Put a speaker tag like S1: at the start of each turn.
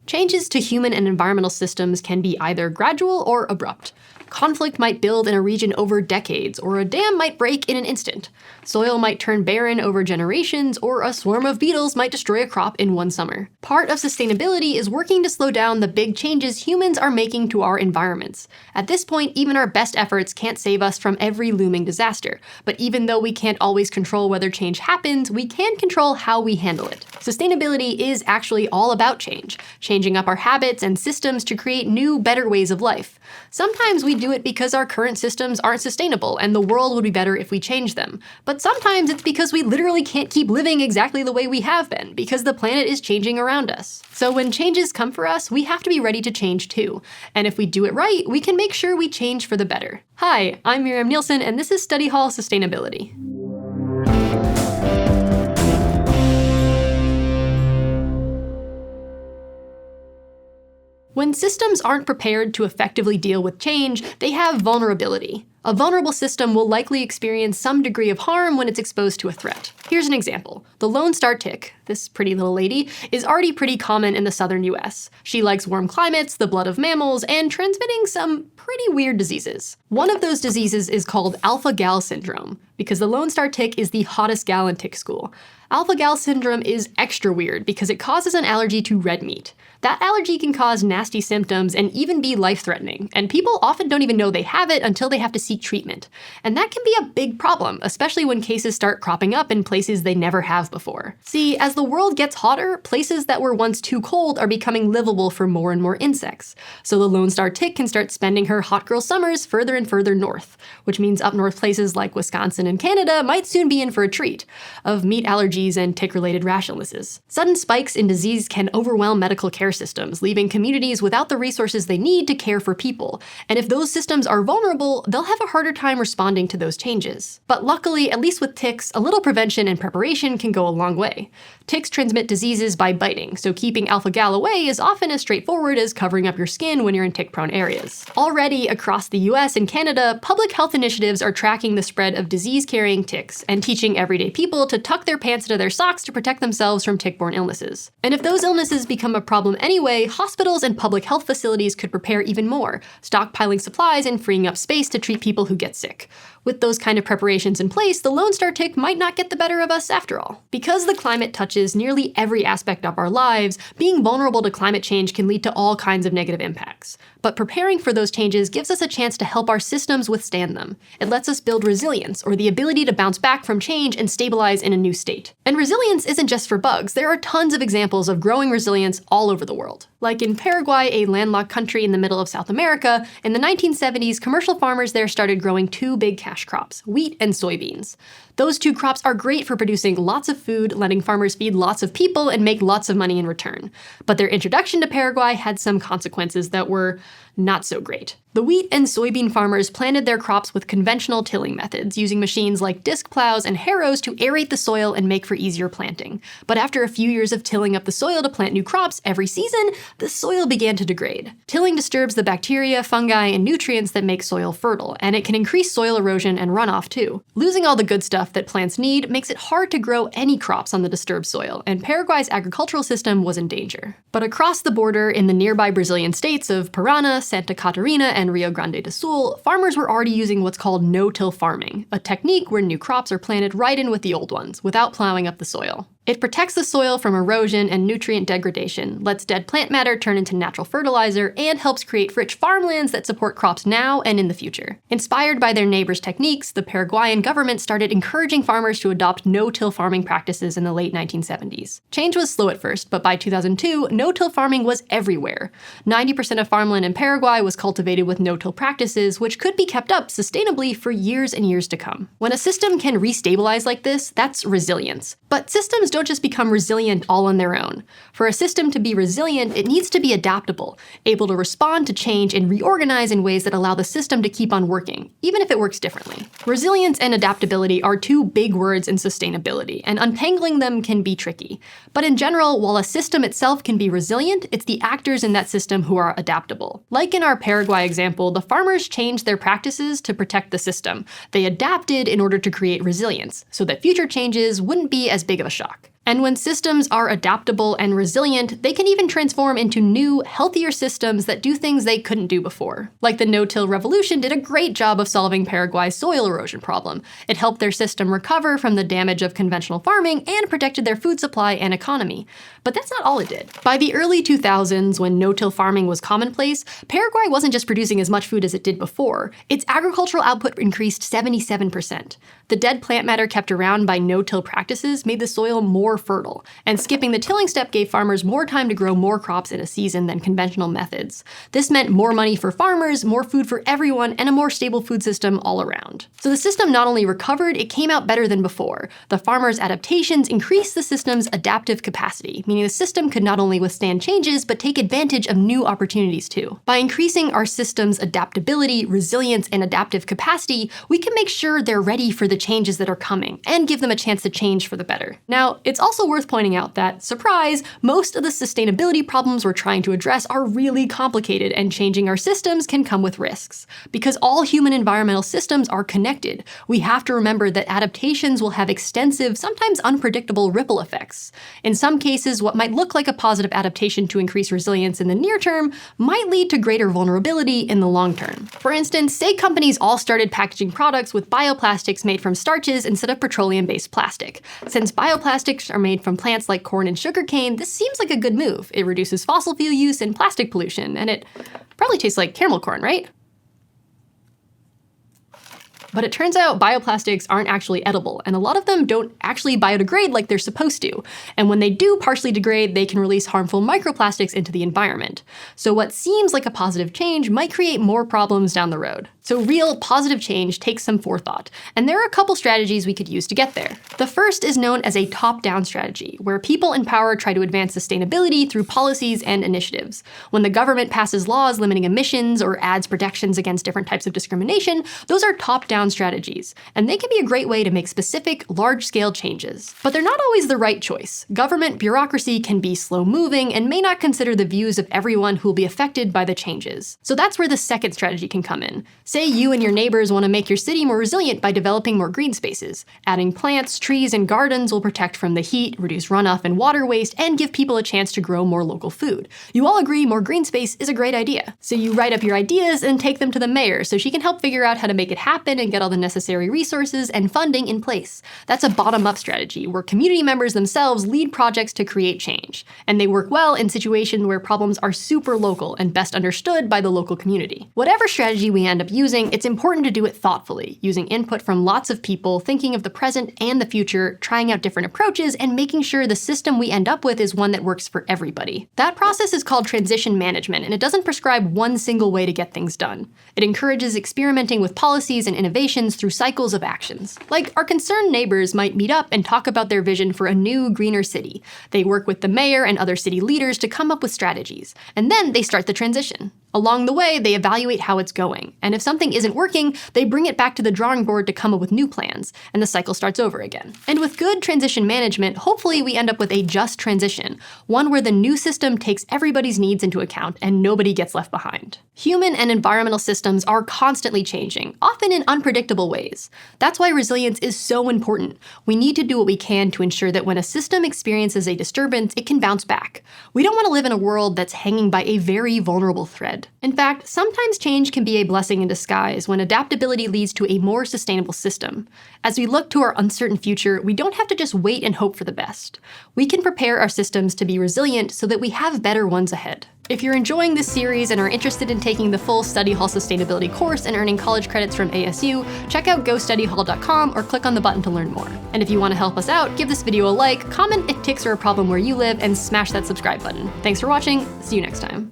S1: Changes to human and environmental systems can be either gradual or abrupt. Conflict might build in a region over decades, or a dam might break in an instant. Soil might turn barren over generations, or a swarm of beetles might destroy a crop in one summer. Part of sustainability is working to slow down the big changes humans are making to our environments. At this point, even our best efforts can't save us from every looming disaster. But even though we can't always control whether change happens, we can control how we handle it. Sustainability is actually all about change, changing up our habits and systems to create new, better ways of life. Sometimes we do it because our current systems aren't sustainable and the world would be better if we changed them. But sometimes it's because we literally can't keep living exactly the way we have been, because the planet is changing around us. So when changes come for us, we have to be ready to change too. And if we do it right, we can make sure we change for the better. Hi, I'm Miriam Nielsen, and this is Study Hall Sustainability. When systems aren't prepared to effectively deal with change, they have vulnerability. A vulnerable system will likely experience some degree of harm when it's exposed to a threat. Here's an example. The Lone Star tick, this pretty little lady, is already pretty common in the southern US. She likes warm climates, the blood of mammals, and transmitting some pretty weird diseases. One of those diseases is called alpha-gal syndrome, because the Lone Star tick is the hottest gal in tick school. Alpha-gal syndrome is extra weird because it causes an allergy to red meat. That allergy can cause nasty symptoms and even be life-threatening, and people often don't even know they have it until they have to seek treatment. And that can be a big problem, especially when cases start cropping up in places they never have before. See, as the world gets hotter, places that were once too cold are becoming livable for more and more insects. So the Lone Star tick can start spending her hot girl summers further and further north, which means up north places like Wisconsin and Canada might soon be in for a treat of meat allergies and tick-related rash illnesses. Sudden spikes in disease can overwhelm medical care systems, leaving communities without the resources they need to care for people. And if those systems are vulnerable, they'll have a harder time responding to those changes. But luckily, at least with ticks, a little prevention and preparation can go a long way. Ticks transmit diseases by biting, so keeping alpha-gal away is often as straightforward as covering up your skin when you're in tick-prone areas. Already, across the US and Canada, public health initiatives are tracking the spread of disease-carrying ticks and teaching everyday people to tuck their pants into their socks to protect themselves from tick-borne illnesses. And if those illnesses become a problem anyway, hospitals and public health facilities could prepare even more, stockpiling supplies and freeing up space to treat people who get sick. With those kind of preparations in place, the Lone Star tick might not get the better of us after all. Because the climate touches nearly every aspect of our lives, being vulnerable to climate change can lead to all kinds of negative impacts. But preparing for those changes gives us a chance to help our systems withstand them. It lets us build resilience, or the ability to bounce back from change and stabilize in a new state. And resilience isn't just for bugs. There are tons of examples of growing resilience all over the world. Like in Paraguay, a landlocked country in the middle of South America, in the 1970s, commercial farmers there started growing two big cash crops, wheat and soybeans. Those two crops are great for producing lots of food, letting farmers feed lots of people and make lots of money in return. But their introduction to Paraguay had some consequences that were not so great. The wheat and soybean farmers planted their crops with conventional tilling methods, using machines like disc plows and harrows to aerate the soil and make for easier planting. But after a few years of tilling up the soil to plant new crops every season, the soil began to degrade. Tilling disturbs the bacteria, fungi, and nutrients that make soil fertile, and it can increase soil erosion and runoff too. Losing all the good stuff that plants need makes it hard to grow any crops on the disturbed soil, and Paraguay's agricultural system was in danger. But across the border, in the nearby Brazilian states of Paraná, Santa Catarina, and Rio Grande do Sul, farmers were already using what's called no-till farming, a technique where new crops are planted right in with the old ones, without plowing up the soil. It protects the soil from erosion and nutrient degradation, lets dead plant matter turn into natural fertilizer, and helps create rich farmlands that support crops now and in the future. Inspired by their neighbors' techniques, the Paraguayan government started encouraging farmers to adopt no-till farming practices in the late 1970s. Change was slow at first, but by 2002, no-till farming was everywhere. 90% of farmland in Paraguay was cultivated with no-till practices, which could be kept up sustainably for years and years to come. When a system can restabilize like this, that's resilience. But systems don't just become resilient all on their own. For a system to be resilient, it needs to be adaptable, able to respond to change and reorganize in ways that allow the system to keep on working, even if it works differently. Resilience and adaptability are two big words in sustainability, and untangling them can be tricky. But in general, while a system itself can be resilient, it's the actors in that system who are adaptable. Like in our Paraguay example, the farmers changed their practices to protect the system. They adapted in order to create resilience, so that future changes wouldn't be as big of a shock. And when systems are adaptable and resilient, they can even transform into new, healthier systems that do things they couldn't do before. Like the no-till revolution did a great job of solving Paraguay's soil erosion problem. It helped their system recover from the damage of conventional farming and protected their food supply and economy. But that's not all it did. By the early 2000s, when no-till farming was commonplace, Paraguay wasn't just producing as much food as it did before. Its agricultural output increased 77%. The dead plant matter kept around by no-till practices made the soil more fertile, and skipping the tilling step gave farmers more time to grow more crops in a season than conventional methods. This meant more money for farmers, more food for everyone, and a more stable food system all around. So the system not only recovered, it came out better than before. The farmers' adaptations increased the system's adaptive capacity, meaning the system could not only withstand changes, but take advantage of new opportunities too. By increasing our system's adaptability, resilience, and adaptive capacity, we can make sure they're ready for the changes that are coming, and give them a chance to change for the better. Now, it's also worth pointing out that, surprise, most of the sustainability problems we're trying to address are really complicated, and changing our systems can come with risks. Because all human environmental systems are connected, we have to remember that adaptations will have extensive, sometimes unpredictable ripple effects. In some cases, what might look like a positive adaptation to increase resilience in the near term might lead to greater vulnerability in the long term. For instance, say companies all started packaging products with bioplastics made from starches instead of petroleum-based plastic. Since bioplastics are made from plants like corn and sugarcane, this seems like a good move. It reduces fossil fuel use and plastic pollution, and it probably tastes like caramel corn, right? But it turns out bioplastics aren't actually edible, and a lot of them don't actually biodegrade like they're supposed to. And when they do partially degrade, they can release harmful microplastics into the environment. So what seems like a positive change might create more problems down the road. So real positive change takes some forethought, and there are a couple strategies we could use to get there. The first is known as a top-down strategy, where people in power try to advance sustainability through policies and initiatives. When the government passes laws limiting emissions or adds protections against different types of discrimination, those are top-down strategies, and they can be a great way to make specific, large-scale changes. But they're not always the right choice. Government bureaucracy can be slow-moving and may not consider the views of everyone who will be affected by the changes. So that's where the second strategy can come in. Say you and your neighbors want to make your city more resilient by developing more green spaces. Adding plants, trees, and gardens will protect from the heat, reduce runoff and water waste, and give people a chance to grow more local food. You all agree more green space is a great idea. So you write up your ideas and take them to the mayor so she can help figure out how to make it happen and get all the necessary resources and funding in place. That's a bottom-up strategy, where community members themselves lead projects to create change. And they work well in situations where problems are super local and best understood by the local community. Whatever strategy we end up using, it's important to do it thoughtfully, using input from lots of people, thinking of the present and the future, trying out different approaches, and making sure the system we end up with is one that works for everybody. That process is called transition management, and it doesn't prescribe one single way to get things done. It encourages experimenting with policies and innovations through cycles of actions. Like, our concerned neighbors might meet up and talk about their vision for a new, greener city. They work with the mayor and other city leaders to come up with strategies, and then they start the transition. Along the way, they evaluate how it's going, and if something isn't working, they bring it back to the drawing board to come up with new plans, and the cycle starts over again. And with good transition management, hopefully we end up with a just transition, one where the new system takes everybody's needs into account and nobody gets left behind. Human and environmental systems are constantly changing, often in unpredictable ways. That's why resilience is so important. We need to do what we can to ensure that when a system experiences a disturbance, it can bounce back. We don't want to live in a world that's hanging by a very vulnerable thread. In fact, sometimes change can be a blessing in disguise when adaptability leads to a more sustainable system. As we look to our uncertain future, we don't have to just wait and hope for the best. We can prepare our systems to be resilient so that we have better ones ahead. If you're enjoying this series and are interested in taking the full Study Hall Sustainability course and earning college credits from ASU, check out gostudyhall.com or click on the button to learn more. And if you want to help us out, give this video a like, comment if ticks are a problem where you live, and smash that subscribe button. Thanks for watching, see you next time.